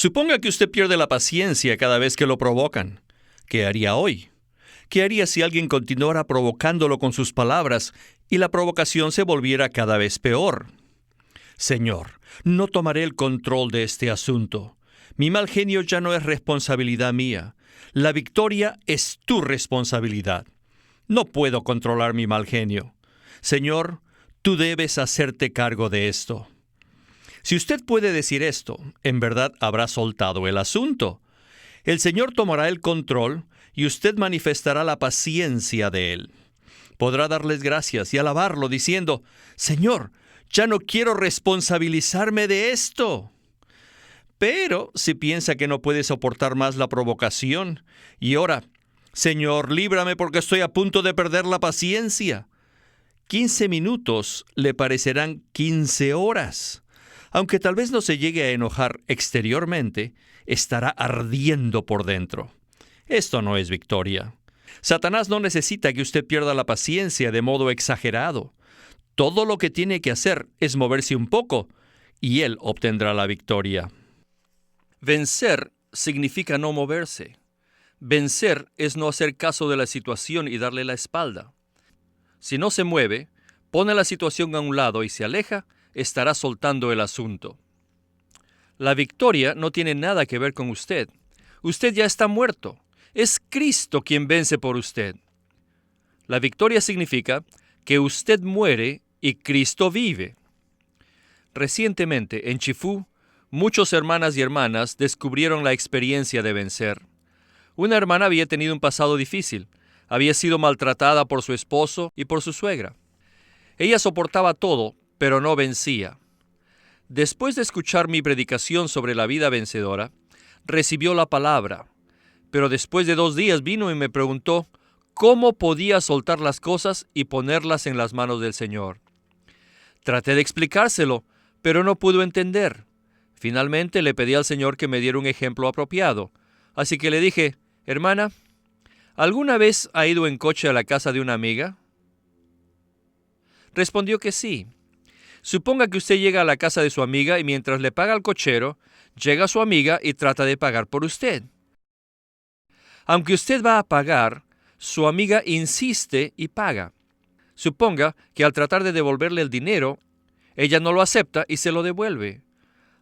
Suponga que usted pierde la paciencia cada vez que lo provocan. ¿Qué haría hoy? ¿Qué haría si alguien continuara provocándolo con sus palabras y la provocación se volviera cada vez peor? Señor, no tomaré el control de este asunto. Mi mal genio ya no es responsabilidad mía. La victoria es tu responsabilidad. No puedo controlar mi mal genio. Señor, tú debes hacerte cargo de esto. Si usted puede decir esto, en verdad habrá soltado el asunto. El Señor tomará el control y usted manifestará la paciencia de Él. Podrá darles gracias y alabarlo diciendo, Señor, ya no quiero responsabilizarme de esto. Pero si piensa que no puede soportar más la provocación y ora, Señor, líbrame porque estoy a punto de perder la paciencia. 15 minutos le parecerán 15 horas. Aunque tal vez no se llegue a enojar exteriormente, estará ardiendo por dentro. Esto no es victoria. Satanás no necesita que usted pierda la paciencia de modo exagerado. Todo lo que tiene que hacer es moverse un poco y él obtendrá la victoria. Vencer significa no moverse. Vencer es no hacer caso de la situación y darle la espalda. Si no se mueve, pone la situación a un lado y se aleja, estará soltando el asunto. La victoria no tiene nada que ver con usted. Usted ya está muerto. Es Cristo quien vence por usted. La victoria significa que usted muere y Cristo vive. Recientemente, en Chifú, muchos hermanas y hermanas descubrieron la experiencia de vencer. Una hermana había tenido un pasado difícil. Había sido maltratada por su esposo y por su suegra. Ella soportaba todo, pero no vencía. Después de escuchar mi predicación sobre la vida vencedora, recibió la palabra, pero después de 2 días vino y me preguntó cómo podía soltar las cosas y ponerlas en las manos del Señor. Traté de explicárselo, pero no pudo entender. Finalmente le pedí al Señor que me diera un ejemplo apropiado, así que le dije, hermana, ¿alguna vez ha ido en coche a la casa de una amiga? Respondió que sí. Suponga que usted llega a la casa de su amiga y mientras le paga al cochero, llega su amiga y trata de pagar por usted. Aunque usted va a pagar, su amiga insiste y paga. Suponga que al tratar de devolverle el dinero, ella no lo acepta y se lo devuelve.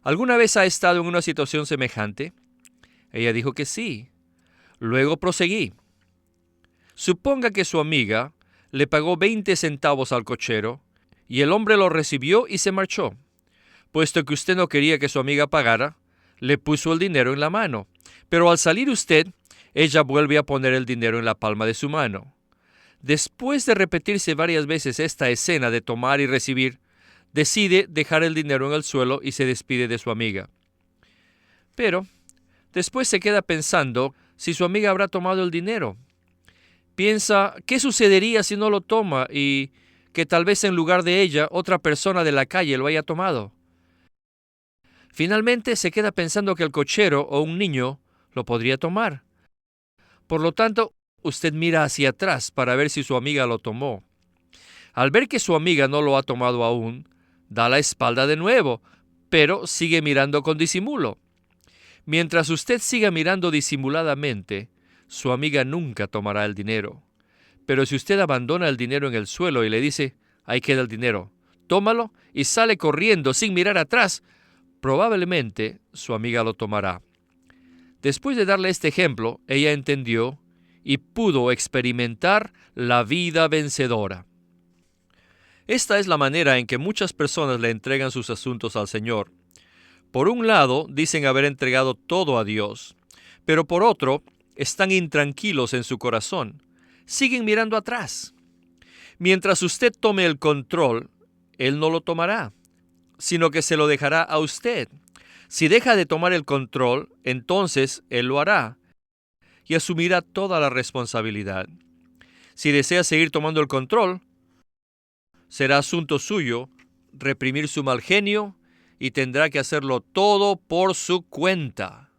¿Alguna vez ha estado en una situación semejante? Ella dijo que sí. Luego proseguí. Suponga que su amiga le pagó 20 centavos al cochero y el hombre lo recibió y se marchó. Puesto que usted no quería que su amiga pagara, le puso el dinero en la mano. Pero al salir usted, ella vuelve a poner el dinero en la palma de su mano. Después de repetirse varias veces esta escena de tomar y recibir, decide dejar el dinero en el suelo y se despide de su amiga. Pero después se queda pensando si su amiga habrá tomado el dinero. Piensa, ¿qué sucedería si no lo toma y que tal vez en lugar de ella otra persona de la calle lo haya tomado? Finalmente se queda pensando que el cochero o un niño lo podría tomar. Por lo tanto, usted mira hacia atrás para ver si su amiga lo tomó. Al ver que su amiga no lo ha tomado aún, da la espalda de nuevo, pero sigue mirando con disimulo. Mientras usted siga mirando disimuladamente, su amiga nunca tomará el dinero. Pero si usted abandona el dinero en el suelo y le dice, ahí queda el dinero, tómalo, y sale corriendo sin mirar atrás, probablemente su amiga lo tomará. Después de darle este ejemplo, ella entendió y pudo experimentar la vida vencedora. Esta es la manera en que muchas personas le entregan sus asuntos al Señor. Por un lado, dicen haber entregado todo a Dios, pero por otro, están intranquilos en su corazón. Siguen mirando atrás. Mientras usted tome el control, Él no lo tomará, sino que se lo dejará a usted. Si deja de tomar el control, entonces Él lo hará y asumirá toda la responsabilidad. Si desea seguir tomando el control, será asunto suyo reprimir su mal genio y tendrá que hacerlo todo por su cuenta.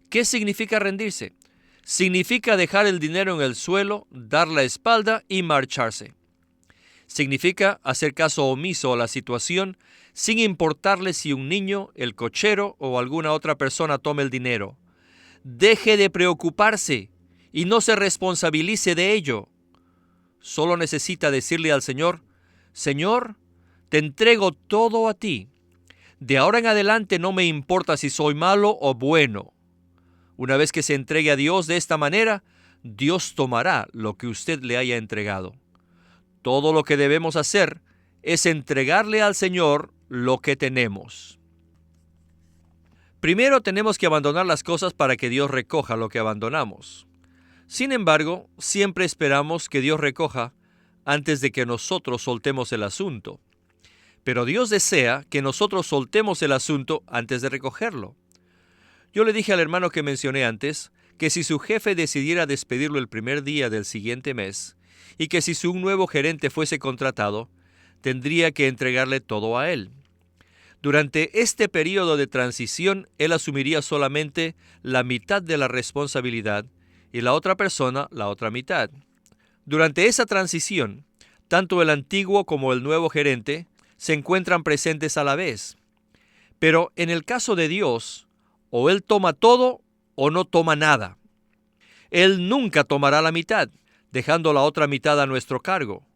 ¿Qué significa rendirse? Significa dejar el dinero en el suelo, dar la espalda y marcharse. Significa hacer caso omiso a la situación sin importarle si un niño, el cochero o alguna otra persona tome el dinero. Deje de preocuparse y no se responsabilice de ello. Solo necesita decirle al Señor: Señor, te entrego todo a ti. De ahora en adelante no me importa si soy malo o bueno. Una vez que se entregue a Dios de esta manera, Dios tomará lo que usted le haya entregado. Todo lo que debemos hacer es entregarle al Señor lo que tenemos. Primero tenemos que abandonar las cosas para que Dios recoja lo que abandonamos. Sin embargo, siempre esperamos que Dios recoja antes de que nosotros soltemos el asunto. Pero Dios desea que nosotros soltemos el asunto antes de recogerlo. Yo le dije al hermano que mencioné antes que si su jefe decidiera despedirlo el primer día del siguiente mes y que si un nuevo gerente fuese contratado, tendría que entregarle todo a él. Durante este periodo de transición, él asumiría solamente la mitad de la responsabilidad y la otra persona la otra mitad. Durante esa transición, tanto el antiguo como el nuevo gerente se encuentran presentes a la vez. Pero en el caso de Dios, o Él toma todo o no toma nada. Él nunca tomará la mitad, dejando la otra mitad a nuestro cargo.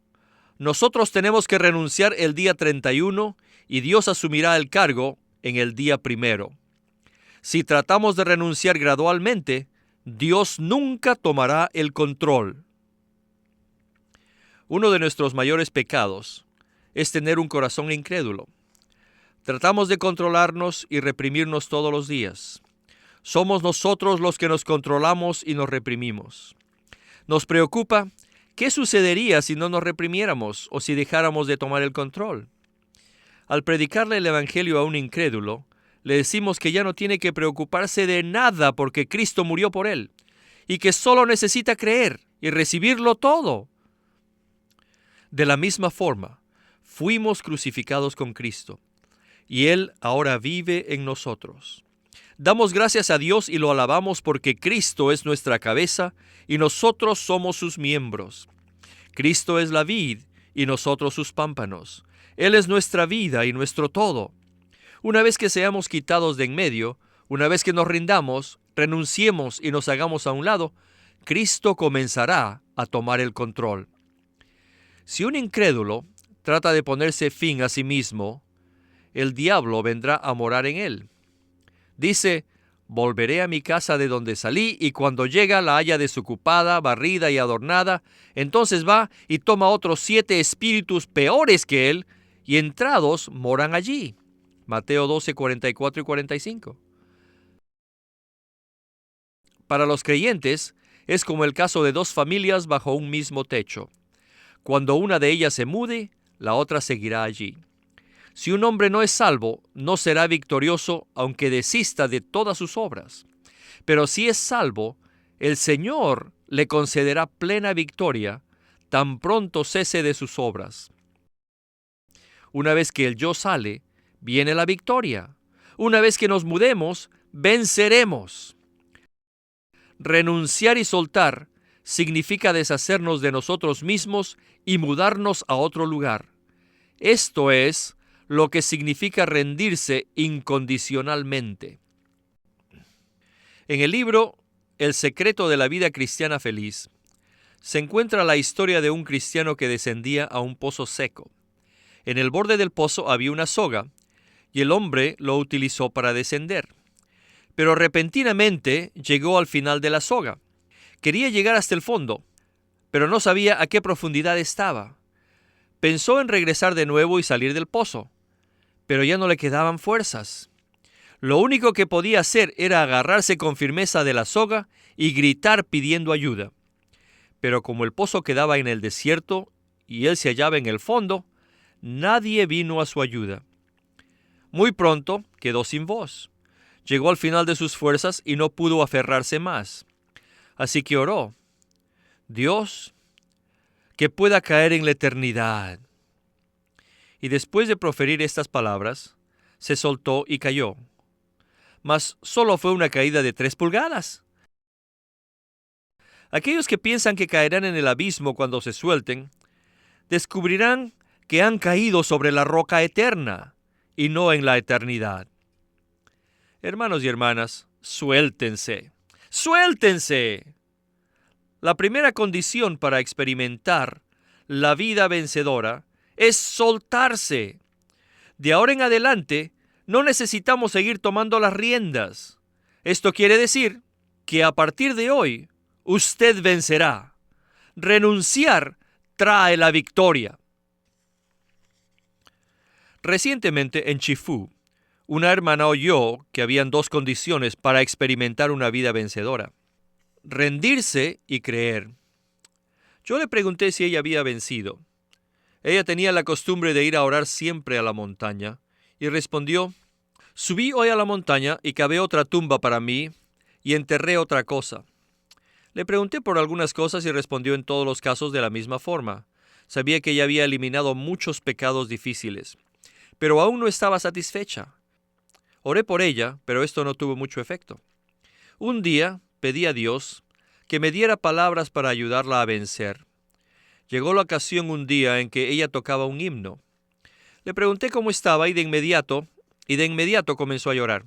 Nosotros tenemos que renunciar el día 31 y Dios asumirá el cargo en el día 1. Si tratamos de renunciar gradualmente, Dios nunca tomará el control. Uno de nuestros mayores pecados es tener un corazón incrédulo. Tratamos de controlarnos y reprimirnos todos los días. Somos nosotros los que nos controlamos y nos reprimimos. Nos preocupa qué sucedería si no nos reprimiéramos o si dejáramos de tomar el control. Al predicarle el Evangelio a un incrédulo, le decimos que ya no tiene que preocuparse de nada porque Cristo murió por él y que solo necesita creer y recibirlo todo. De la misma forma, fuimos crucificados con Cristo y Él ahora vive en nosotros. Damos gracias a Dios y lo alabamos porque Cristo es nuestra cabeza y nosotros somos sus miembros. Cristo es la vid y nosotros sus pámpanos. Él es nuestra vida y nuestro todo. Una vez que seamos quitados de en medio, una vez que nos rindamos, renunciemos y nos hagamos a un lado, Cristo comenzará a tomar el control. Si un incrédulo trata de ponerse fin a sí mismo, el diablo vendrá a morar en él. Dice: volveré a mi casa de donde salí, y cuando llega la halla desocupada, barrida y adornada. Entonces va y toma otros 7 espíritus peores que él, y entrados moran allí. Mateo 12, 44 y 45. Para los creyentes, es como el caso de 2 familias bajo un mismo techo. Cuando una de ellas se mude, la otra seguirá allí. Si un hombre no es salvo, no será victorioso aunque desista de todas sus obras. Pero si es salvo, el Señor le concederá plena victoria tan pronto cese de sus obras. Una vez que el yo sale, viene la victoria. Una vez que nos mudemos, venceremos. Renunciar y soltar significa deshacernos de nosotros mismos y mudarnos a otro lugar. Esto es lo que significa rendirse incondicionalmente. En el libro El secreto de la vida cristiana feliz, se encuentra la historia de un cristiano que descendía a un pozo seco. En el borde del pozo había una soga, y el hombre lo utilizó para descender. Pero repentinamente llegó al final de la soga. Quería llegar hasta el fondo, pero no sabía a qué profundidad estaba. Pensó en regresar de nuevo y salir del pozo, pero ya no le quedaban fuerzas. Lo único que podía hacer era agarrarse con firmeza de la soga y gritar pidiendo ayuda. Pero como el pozo quedaba en el desierto y él se hallaba en el fondo, nadie vino a su ayuda. Muy pronto quedó sin voz. Llegó al final de sus fuerzas y no pudo aferrarse más. Así que oró: Dios, que pueda caer en la eternidad. Y después de proferir estas palabras, se soltó y cayó. Mas solo fue una caída de 3 pulgadas. Aquellos que piensan que caerán en el abismo cuando se suelten, descubrirán que han caído sobre la roca eterna y no en la eternidad. Hermanos y hermanas, suéltense. ¡Suéltense! La primera condición para experimentar la vida vencedora es soltarse. De ahora en adelante, no necesitamos seguir tomando las riendas. Esto quiere decir que a partir de hoy, usted vencerá. Renunciar trae la victoria. Recientemente en Chifú, una hermana oyó que habían dos condiciones para experimentar una vida vencedora: rendirse y creer. Yo le pregunté si ella había vencido. Ella tenía la costumbre de ir a orar siempre a la montaña y respondió: subí hoy a la montaña y cavé otra tumba para mí y enterré otra cosa. Le pregunté por algunas cosas y respondió en todos los casos de la misma forma. Sabía que ella había eliminado muchos pecados difíciles, pero aún no estaba satisfecha. Oré por ella, pero esto no tuvo mucho efecto. Un día pedí a Dios que me diera palabras para ayudarla a vencer. Llegó la ocasión un día en que ella tocaba un himno. Le pregunté cómo estaba y de inmediato comenzó a llorar.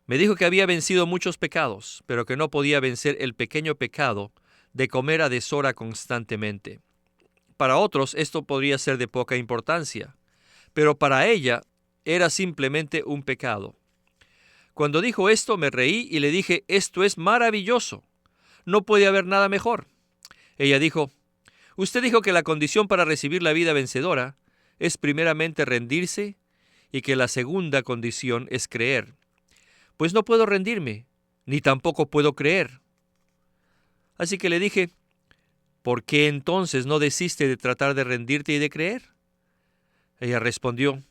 Me dijo que había vencido muchos pecados, pero que no podía vencer el pequeño pecado de comer a deshora constantemente. Para otros esto podría ser de poca importancia, pero para ella era simplemente un pecado. Cuando dijo esto me reí y le dije: esto es maravilloso. No puede haber nada mejor. Ella dijo: usted dijo que la condición para recibir la vida vencedora es primeramente rendirse y que la segunda condición es creer. Pues no puedo rendirme, ni tampoco puedo creer. Así que le dije: ¿por qué entonces no desiste de tratar de rendirte y de creer? Ella respondió: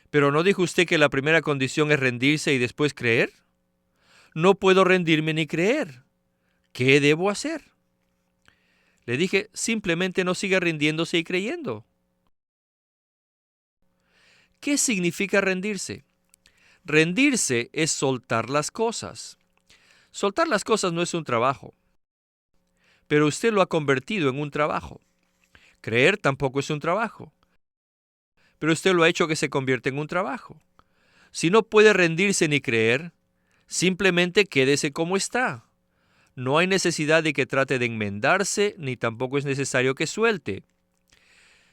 ¿pero no dijo usted que la primera condición es rendirse y después creer? No puedo rendirme ni creer. ¿Qué debo hacer? Le dije: simplemente no siga rindiéndose y creyendo. ¿Qué significa rendirse? Rendirse es soltar las cosas. Soltar las cosas no es un trabajo, pero usted lo ha convertido en un trabajo. Creer tampoco es un trabajo, pero usted lo ha hecho que se convierta en un trabajo. Si no puede rendirse ni creer, simplemente quédese como está. No hay necesidad de que trate de enmendarse, ni tampoco es necesario que suelte.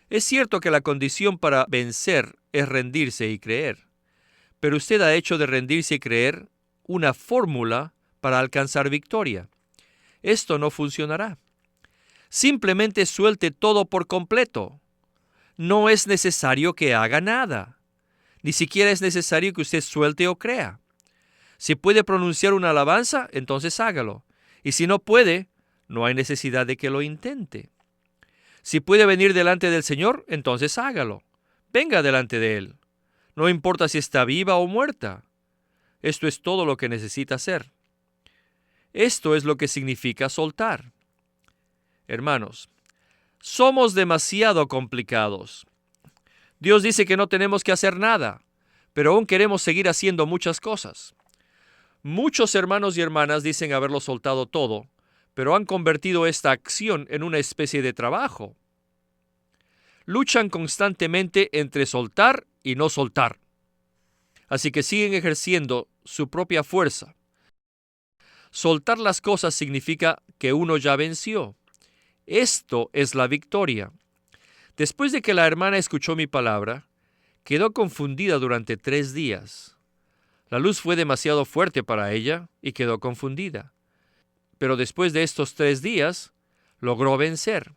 Es cierto que la condición para vencer es rendirse y creer, pero usted ha hecho de rendirse y creer una fórmula para alcanzar victoria. Esto no funcionará. Simplemente suelte todo por completo. No es necesario que haga nada. Ni siquiera es necesario que usted suelte o crea. Si puede pronunciar una alabanza, entonces hágalo. Y si no puede, no hay necesidad de que lo intente. Si puede venir delante del Señor, entonces hágalo. Venga delante de Él. No importa si está viva o muerta. Esto es todo lo que necesita hacer. Esto es lo que significa soltar. Hermanos, somos demasiado complicados. Dios dice que no tenemos que hacer nada, pero aún queremos seguir haciendo muchas cosas. Muchos hermanos y hermanas dicen haberlo soltado todo, pero han convertido esta acción en una especie de trabajo. Luchan constantemente entre soltar y no soltar. Así que siguen ejerciendo su propia fuerza. Soltar las cosas significa que uno ya venció. Esto es la victoria. Después de que la hermana escuchó mi palabra, quedó confundida durante 3 días. La luz fue demasiado fuerte para ella y quedó confundida. Pero después de estos 3 días, logró vencer.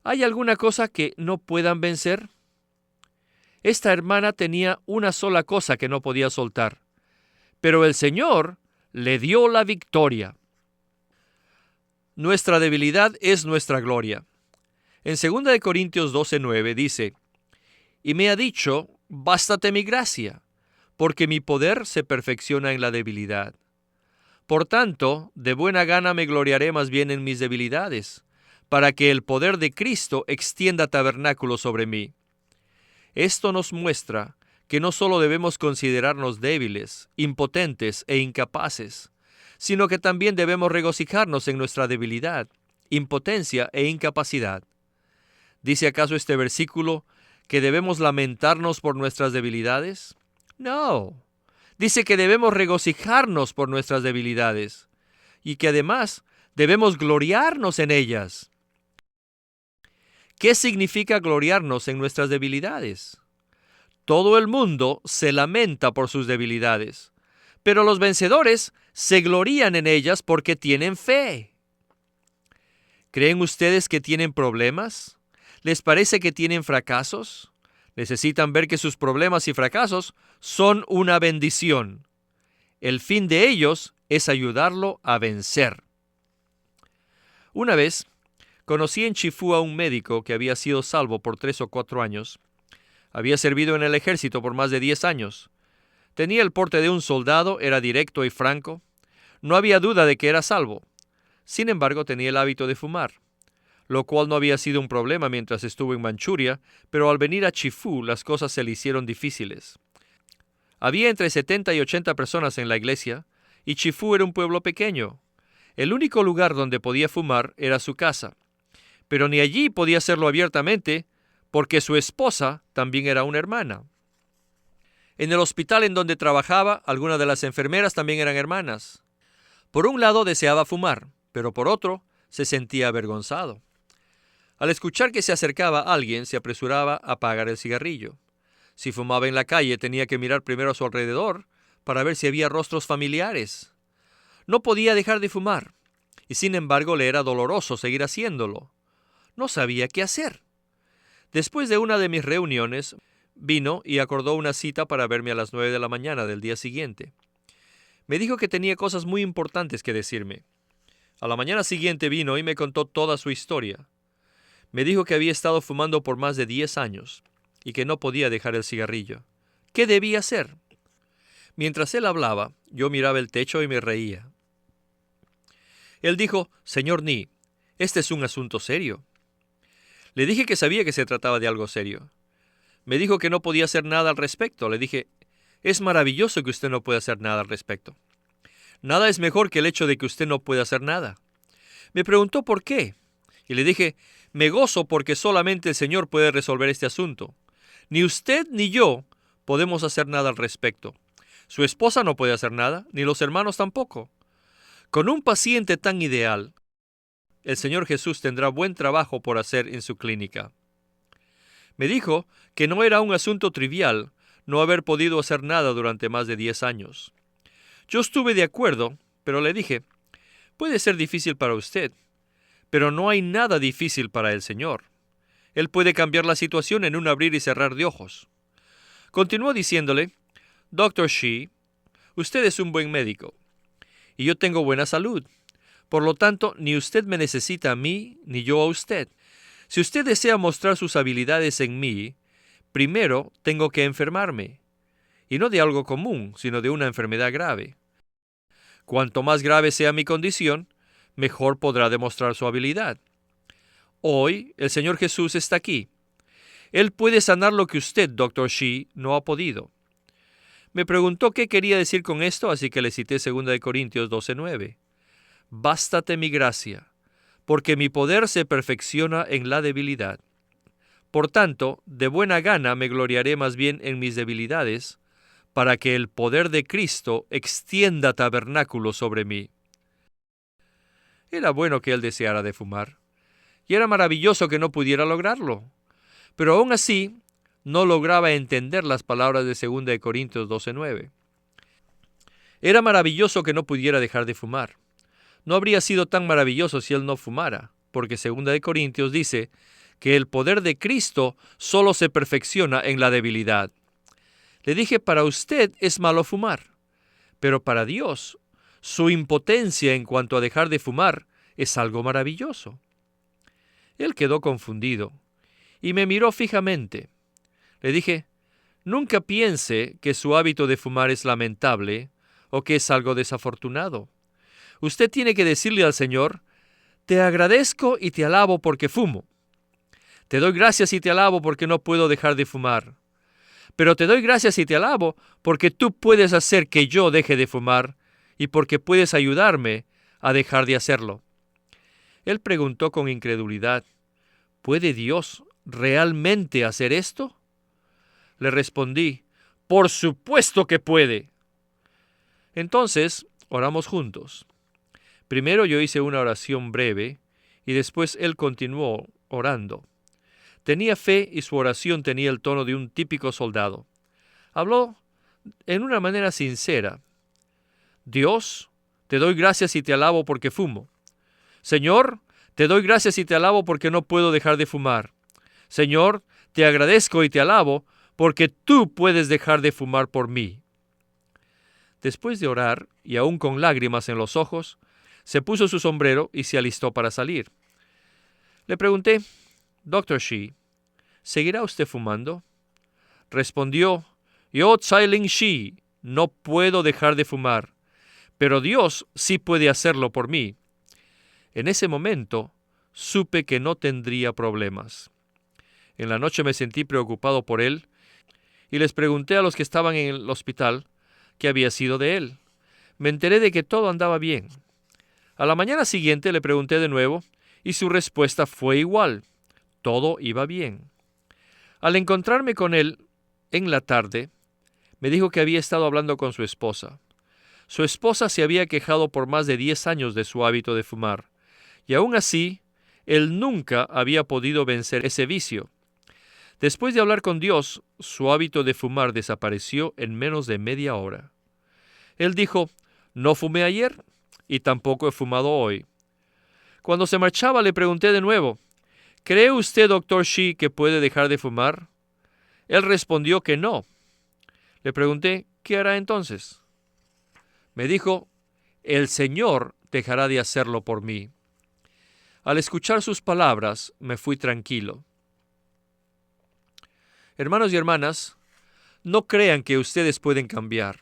¿Hay alguna cosa que no puedan vencer? Esta hermana tenía una sola cosa que no podía soltar, pero el Señor le dio la victoria. Nuestra debilidad es nuestra gloria. En 2 Corintios 12:9 dice: y me ha dicho: bástate mi gracia, porque mi poder se perfecciona en la debilidad. Por tanto, de buena gana me gloriaré más bien en mis debilidades, para que el poder de Cristo extienda tabernáculo sobre mí. Esto nos muestra que no solo debemos considerarnos débiles, impotentes e incapaces, sino que también debemos regocijarnos en nuestra debilidad, impotencia e incapacidad. ¿Dice acaso este versículo que debemos lamentarnos por nuestras debilidades? No. Dice que debemos regocijarnos por nuestras debilidades y que además debemos gloriarnos en ellas. ¿Qué significa gloriarnos en nuestras debilidades? Todo el mundo se lamenta por sus debilidades, pero los vencedores se glorían en ellas porque tienen fe. ¿Creen ustedes que tienen problemas? ¿Les parece que tienen fracasos? Necesitan ver que sus problemas y fracasos son una bendición. El fin de ellos es ayudarlo a vencer. Una vez, conocí en Chifú a un médico que había sido salvo por 3 o 4 años. Había servido en el ejército por más de 10 años. Tenía el porte de un soldado, era directo y franco. No había duda de que era salvo. Sin embargo, tenía el hábito de fumar, lo cual no había sido un problema mientras estuvo en Manchuria, pero al venir a Chifú las cosas se le hicieron difíciles. Había entre 70 y 80 personas en la iglesia, y Chifú era un pueblo pequeño. El único lugar donde podía fumar era su casa, pero ni allí podía hacerlo abiertamente, porque su esposa también era una hermana. En el hospital en donde trabajaba, algunas de las enfermeras también eran hermanas. Por un lado deseaba fumar, pero por otro se sentía avergonzado. Al escuchar que se acercaba alguien, se apresuraba a apagar el cigarrillo. Si fumaba en la calle, tenía que mirar primero a su alrededor para ver si había rostros familiares. No podía dejar de fumar, y sin embargo le era doloroso seguir haciéndolo. No sabía qué hacer. Después de una de mis reuniones, vino y acordó una cita para verme a las 9 de la mañana del día siguiente. Me dijo que tenía cosas muy importantes que decirme. A la mañana siguiente vino y me contó toda su historia. Me dijo que había estado fumando por más de 10 años y que no podía dejar el cigarrillo. ¿Qué debía hacer? Mientras él hablaba, yo miraba el techo y me reía. Él dijo: «Señor Nee, este es un asunto serio». Le dije que sabía que se trataba de algo serio. Me dijo que no podía hacer nada al respecto. Le dije: «Es maravilloso que usted no pueda hacer nada al respecto. Nada es mejor que el hecho de que usted no pueda hacer nada». Me preguntó por qué, y le dije: «Me gozo porque solamente el Señor puede resolver este asunto. Ni usted ni yo podemos hacer nada al respecto. Su esposa no puede hacer nada, ni los hermanos tampoco. Con un paciente tan ideal, el Señor Jesús tendrá buen trabajo por hacer en su clínica». Me dijo que no era un asunto trivial no haber podido hacer nada durante más de 10 años. Yo estuve de acuerdo, pero le dije: «Puede ser difícil para usted, pero no hay nada difícil para el Señor. Él puede cambiar la situación en un abrir y cerrar de ojos». Continuó diciéndole: «Dr. Shih, usted es un buen médico, y yo tengo buena salud. Por lo tanto, ni usted me necesita a mí, ni yo a usted. Si usted desea mostrar sus habilidades en mí, primero tengo que enfermarme, y no de algo común, sino de una enfermedad grave. Cuanto más grave sea mi condición, mejor podrá demostrar su habilidad. Hoy el Señor Jesús está aquí. Él puede sanar lo que usted, Dr. Shih, no ha podido». Me preguntó qué quería decir con esto, así que le cité 2 Corintios 12:9. «Bástate mi gracia, porque mi poder se perfecciona en la debilidad. Por tanto, de buena gana me gloriaré más bien en mis debilidades, para que el poder de Cristo extienda tabernáculo sobre mí». Era bueno que él deseara de fumar, y era maravilloso que no pudiera lograrlo, pero aún así no lograba entender las palabras de 2 Corintios 12:9. Era maravilloso que no pudiera dejar de fumar. No habría sido tan maravilloso si él no fumara, porque 2 Corintios dice que el poder de Cristo solo se perfecciona en la debilidad. Le dije: «Para usted es malo fumar, pero para Dios, su impotencia en cuanto a dejar de fumar es algo maravilloso». Él quedó confundido y me miró fijamente. Le dije: «Nunca piense que su hábito de fumar es lamentable o que es algo desafortunado. Usted tiene que decirle al Señor: «Te agradezco y te alabo porque fumo. Te doy gracias y te alabo porque no puedo dejar de fumar. Pero te doy gracias y te alabo porque tú puedes hacer que yo deje de fumar y porque puedes ayudarme a dejar de hacerlo». Él preguntó con incredulidad: «¿Puede Dios realmente hacer esto?». Le respondí, por supuesto que puede. Entonces, oramos juntos. Primero yo hice una oración breve y después él continuó orando. Tenía fe y su oración tenía el tono de un típico soldado. Habló en una manera sincera. Dios, te doy gracias y te alabo porque fumo. Señor, te doy gracias y te alabo porque no puedo dejar de fumar. Señor, te agradezco y te alabo porque tú puedes dejar de fumar por mí. Después de orar, y aún con lágrimas en los ojos, se puso su sombrero y se alistó para salir. Le pregunté, Dr. Shi, ¿seguirá usted fumando? Respondió, yo, Tsai-Ling Shi, no puedo dejar de fumar, pero Dios sí puede hacerlo por mí. En ese momento, supe que no tendría problemas. En la noche me sentí preocupado por él y les pregunté a los que estaban en el hospital qué había sido de él. Me enteré de que todo andaba bien. A la mañana siguiente le pregunté de nuevo y su respuesta fue igual. Todo iba bien. Al encontrarme con él en la tarde, me dijo que había estado hablando con su esposa. Su esposa se había quejado por más de 10 años de su hábito de fumar, y aún así, él nunca había podido vencer ese vicio. Después de hablar con Dios, su hábito de fumar desapareció en menos de media hora. Él dijo, no fumé ayer y tampoco he fumado hoy. Cuando se marchaba le pregunté de nuevo, ¿cree usted, Dr. Shi, que puede dejar de fumar? Él respondió que no. Le pregunté, ¿qué hará entonces? Me dijo, el Señor dejará de hacerlo por mí. Al escuchar sus palabras, me fui tranquilo. Hermanos y hermanas, no crean que ustedes pueden cambiar.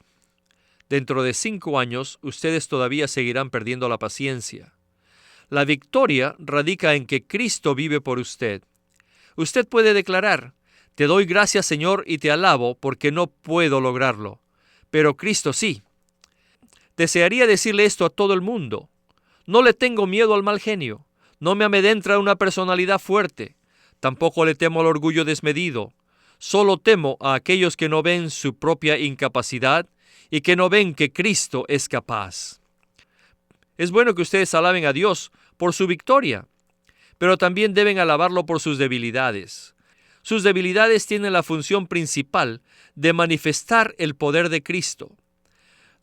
Dentro de 5 años, ustedes todavía seguirán perdiendo la paciencia. La victoria radica en que Cristo vive por usted. Usted puede declarar, te doy gracias, Señor, y te alabo porque no puedo lograrlo, pero Cristo sí. Desearía decirle esto a todo el mundo. No le tengo miedo al mal genio. No me amedrenta una personalidad fuerte. Tampoco le temo al orgullo desmedido. Solo temo a aquellos que no ven su propia incapacidad y que no ven que Cristo es capaz. Es bueno que ustedes alaben a Dios por su victoria, pero también deben alabarlo por sus debilidades. Sus debilidades tienen la función principal de manifestar el poder de Cristo.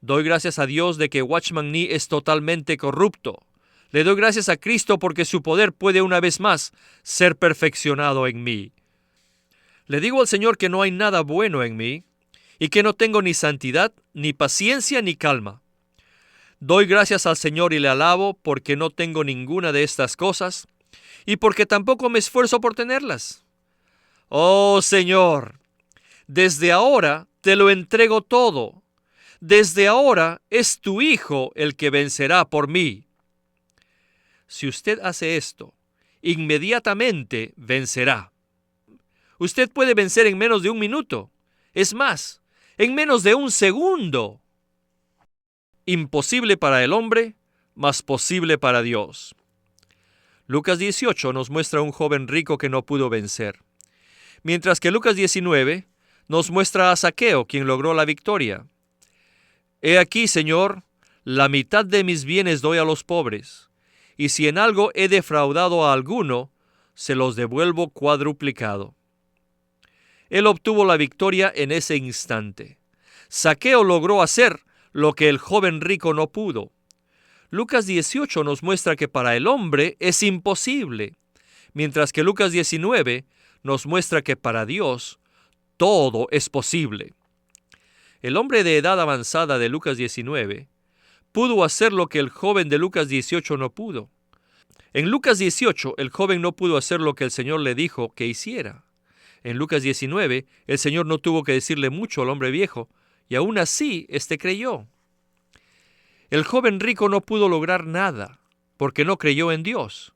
Doy gracias a Dios de que Watchman Nee es totalmente corrupto. Le doy gracias a Cristo porque su poder puede una vez más ser perfeccionado en mí. Le digo al Señor que no hay nada bueno en mí y que no tengo ni santidad, ni paciencia, ni calma. Doy gracias al Señor y le alabo porque no tengo ninguna de estas cosas y porque tampoco me esfuerzo por tenerlas. Oh Señor, desde ahora te lo entrego todo. Desde ahora es tu Hijo el que vencerá por mí. Si usted hace esto, inmediatamente vencerá. Usted puede vencer en menos de 1 minuto. Es más, en menos de 1 segundo. Imposible para el hombre, mas posible para Dios. Lucas 18 nos muestra a un joven rico que no pudo vencer, mientras que Lucas 19 nos muestra a Zaqueo, quien logró la victoria. He aquí, Señor, la mitad de mis bienes doy a los pobres, y si en algo he defraudado a alguno, se los devuelvo cuadruplicado. Él obtuvo la victoria en ese instante. Zaqueo logró hacer lo que el joven rico no pudo. Lucas 18 nos muestra que para el hombre es imposible, mientras que Lucas 19 nos muestra que para Dios todo es posible. El hombre de edad avanzada de Lucas 19 pudo hacer lo que el joven de Lucas 18 no pudo. En Lucas 18, el joven no pudo hacer lo que el Señor le dijo que hiciera. En Lucas 19, el Señor no tuvo que decirle mucho al hombre viejo, y aún así, éste creyó. El joven rico no pudo lograr nada, porque no creyó en Dios.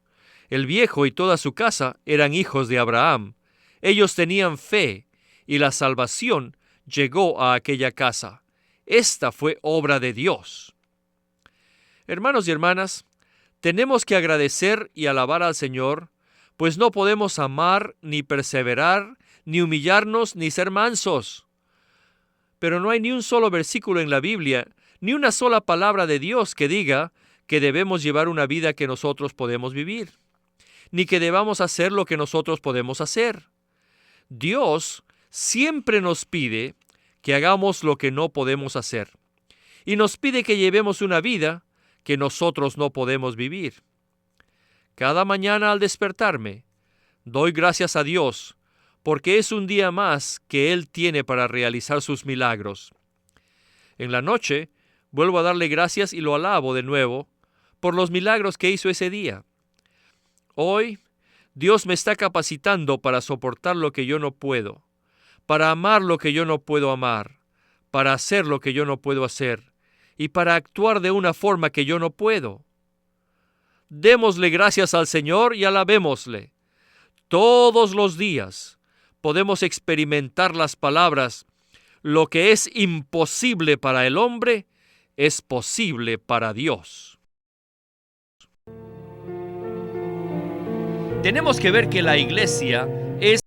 El viejo y toda su casa eran hijos de Abraham. Ellos tenían fe, y la salvación llegó a aquella casa. Esta fue obra de Dios. Hermanos y hermanas, tenemos que agradecer y alabar al Señor, pues no podemos amar, ni perseverar, ni humillarnos, ni ser mansos. Pero no hay ni un solo versículo en la Biblia, ni una sola palabra de Dios que diga que debemos llevar una vida que nosotros podemos vivir, ni que debamos hacer lo que nosotros podemos hacer. Dios siempre nos pide que hagamos lo que no podemos hacer, y nos pide que llevemos una vida que nosotros no podemos vivir. Cada mañana al despertarme, doy gracias a Dios, porque es un día más que Él tiene para realizar sus milagros. En la noche, vuelvo a darle gracias y lo alabo de nuevo por los milagros que hizo ese día. Hoy, Dios me está capacitando para soportar lo que yo no puedo, para amar lo que yo no puedo amar, para hacer lo que yo no puedo hacer y para actuar de una forma que yo no puedo. Démosle gracias al Señor y alabémosle. Todos los días podemos experimentar las palabras: lo que es imposible para el hombre es posible para Dios. Tenemos que ver que la iglesia es